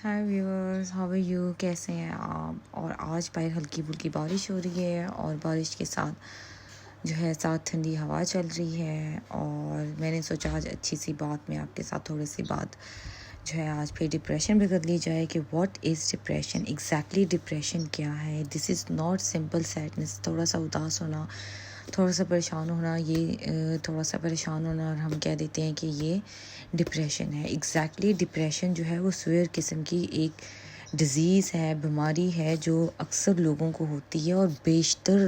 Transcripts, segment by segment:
High viewers, how are you? کیسے ہیں آپ؟ اور آج باہر ہلکی پھلکی بارش ہو رہی ہے اور بارش کے ساتھ ٹھنڈی ہوا چل رہی ہے، اور میں نے سوچا آج اچھی سی بات میں آپ کے ساتھ تھوڑی سی بات آج پھر ڈپریشن پہ کر لی جائے کہ what is depression, exactly depression کیا ہے۔ دس از ناٹ سمپل سیڈنس، تھوڑا سا اداس ہونا، تھوڑا سا پریشان ہونا، اور ہم کہہ دیتے ہیں کہ یہ ڈپریشن ہے۔ ایگزیکٹلی ڈپریشن جو ہے وہ سویئر قسم کی ایک ڈیزیز ہے، بیماری ہے جو اکثر لوگوں کو ہوتی ہے اور بیشتر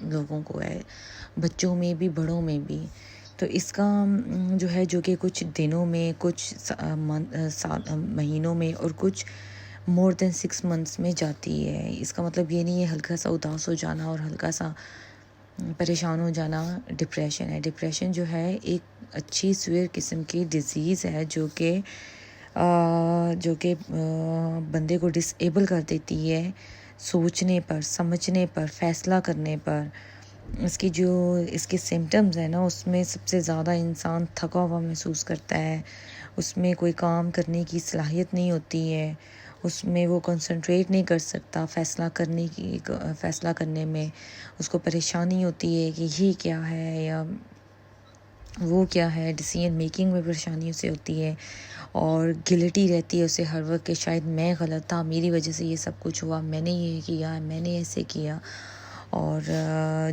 لوگوں کو ہے، بچوں میں بھی بڑوں میں بھی۔ تو اس کا جو کہ کچھ دنوں میں، کچھ مہینوں میں اور کچھ مور دین 6 months میں جاتی ہے۔ اس کا مطلب یہ نہیں ہے ہلکا سا اداس ہو جانا اور ہلکا سا پریشان ہو جانا ڈپریشن ہے۔ ڈپریشن جو ہے ایک اچھی سویئر قسم کی ڈیزیز ہے جو کہ بندے کو ڈس ایبل کر دیتی ہے سوچنے پر، سمجھنے پر، فیصلہ کرنے پر۔ اس کے سمٹمز ہیں نا، اس میں سب سے زیادہ انسان تھکا ہوا محسوس کرتا ہے، اس میں کوئی کام کرنے کی صلاحیت نہیں ہوتی ہے، اس میں وہ کنسنٹریٹ نہیں کر سکتا فیصلہ کرنے میں، اس کو پریشانی ہوتی ہے کہ یہ کیا ہے یا وہ کیا ہے، ڈیسیژن میکنگ میں پریشانی اسے ہوتی ہے، اور گلٹی رہتی ہے اسے ہر وقت کہ شاید میں غلط تھا، میری وجہ سے یہ سب کچھ ہوا، میں نے یہ کیا، میں نے ایسے کیا۔ اور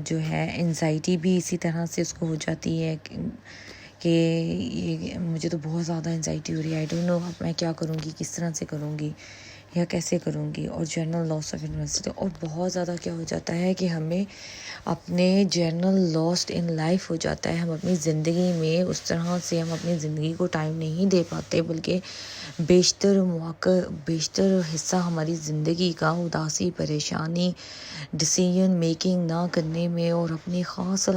جو ہے انزائٹی بھی اسی طرح سے اس کو ہو جاتی ہے کہ مجھے تو بہت زیادہ انزائٹی ہو رہی ہے، آئی ڈونٹ نو اب میں کیا کروں گی، کس طرح سے کروں گی یا کیسے کروں گی۔ اور جنرل لاس آف انٹرسٹ، اور بہت زیادہ کیا ہو جاتا ہے کہ ہمیں اپنے جنرل لاسٹ ان لائف ہو جاتا ہے، ہم اپنی زندگی میں اس طرح سے ہم اپنی زندگی کو ٹائم نہیں دے پاتے، بلکہ بیشتر حصہ ہماری زندگی کا اداسی، پریشانی، ڈیسیژن میکنگ نہ کرنے میں اور اپنی خاص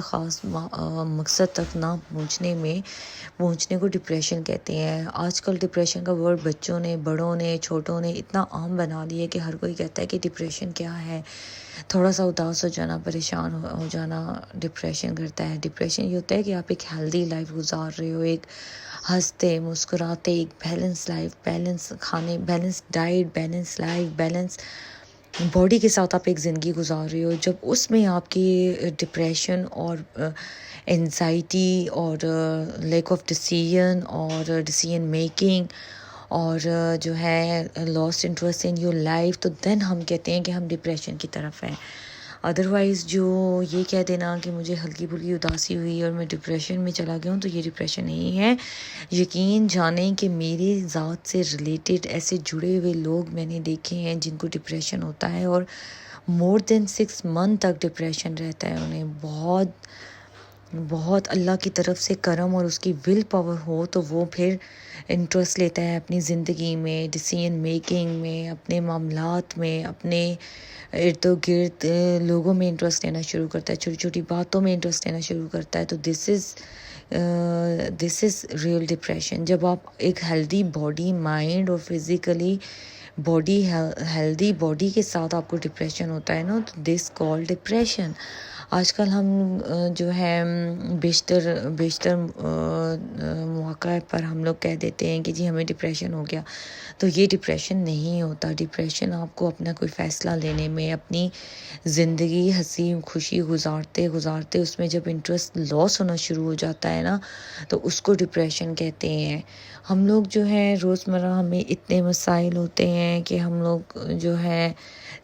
مقصد تک نہ پہنچنے کو ڈپریشن کہتے ہیں۔ آج کل ڈپریشن کا ورڈ بچوں نے، بڑوں نے، چھوٹوں نے اتنا عام بنا دیا ہے کہ ہر کوئی کہتا ہے کہ ڈپریشن کیا ہے، تھوڑا سا اداس ہو جانا، پریشان ہو جانا ڈپریشن کرتا ہے۔ ڈپریشن یہ ہوتا ہے کہ آپ ایک ہیلدی لائف گزار رہے ہو، ایک ہنستے مسکراتے، ایک بیلنس لائف، بیلنس کھانے، balance diet, balance life, balance body کے ساتھ آپ ایک زندگی گزار رہے ہو۔ جب اس میں آپ کی ڈپریشن اور انزائٹی اور لیک آف ڈیسیژن اور ڈیسیژن میکنگ اور جو ہے لاس انٹرسٹ ان یور لائف، تو دین ہم کہتے ہیں کہ ہم ڈپریشن کی طرف ہیں۔ ادروائز جو یہ کہہ دینا کہ مجھے ہلکی پھلکی اداسی ہوئی اور میں ڈپریشن میں چلا گیا ہوں، تو یہ ڈپریشن نہیں ہے۔ یقین جانیں کہ میری ذات سے ریلیٹڈ ایسے جڑے ہوئے لوگ میں نے دیکھے ہیں جن کو ڈپریشن ہوتا ہے اور مور دین 6 months تک ڈپریشن رہتا ہے انہیں۔ بہت اللہ کی طرف سے کرم اور اس کی ول پاور ہو تو وہ پھر انٹرسٹ لیتا ہے اپنی زندگی میں، ڈیسیژن میکنگ میں، اپنے معاملات میں، اپنے ارد گرد لوگوں میں انٹرسٹ لینا شروع کرتا ہے، چھوٹی چھوٹی باتوں میں انٹرسٹ لینا شروع کرتا ہے۔ تو دس از ریئل ڈپریشن۔ جب آپ ایک ہیلدی باڈی، مائنڈ اور فزیکلی ہیلدی باڈی کے ساتھ آپ کو ڈپریشن ہوتا ہے نا، تو دس کال ڈپریشن۔ آج کل ہم جو ہے بیشتر مواقع پر ہم لوگ کہہ دیتے ہیں کہ جی ہمیں ڈپریشن ہو گیا، تو یہ ڈپریشن نہیں ہوتا۔ ڈپریشن آپ کو اپنا کوئی فیصلہ لینے میں، اپنی زندگی ہنسی خوشی گزارتے اس میں جب انٹرسٹ لاس ہونا شروع ہو جاتا ہے نا، تو اس کو ڈپریشن کہتے ہیں۔ ہم لوگ جو ہے روزمرہ ہمیں اتنے مسائل ہوتے ہیں کہ ہم لوگ جو ہے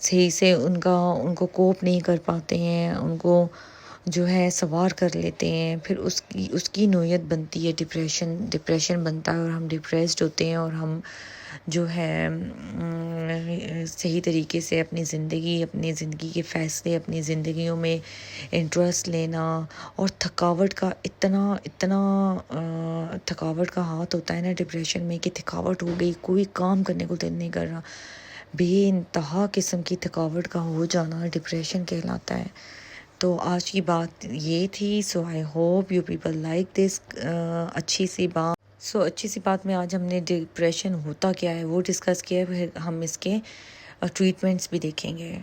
صحیح سے ان کو کوپ نہیں کر پاتے ہیں، ان کو جو ہے سوار کر لیتے ہیں، پھر اس کی نوعیت بنتی ہے ڈپریشن بنتا ہے، اور ہم ڈپریسڈ ہوتے ہیں، اور ہم جو ہے صحیح طریقے سے اپنی زندگی کے فیصلے، اپنی زندگیوں میں انٹرسٹ لینا، اور تھکاوٹ کا اتنا تھکاوٹ کا ہاتھ ہوتا ہے نا ڈپریشن میں کہ تھکاوٹ ہو گئی، کوئی کام کرنے کو دل نہیں کر رہا، بے انتہا قسم کی تھکاوٹ کا ہو جانا ڈپریشن کہلاتا ہے۔ تو آج کی بات یہ تھی۔ So I hope you people like this اچھی سی بات میں آج ہم نے ڈپریشن ہوتا کیا ہے وہ ڈسکس کیا ہے، پھر ہم اس کے ٹریٹمنٹس بھی دیکھیں گے۔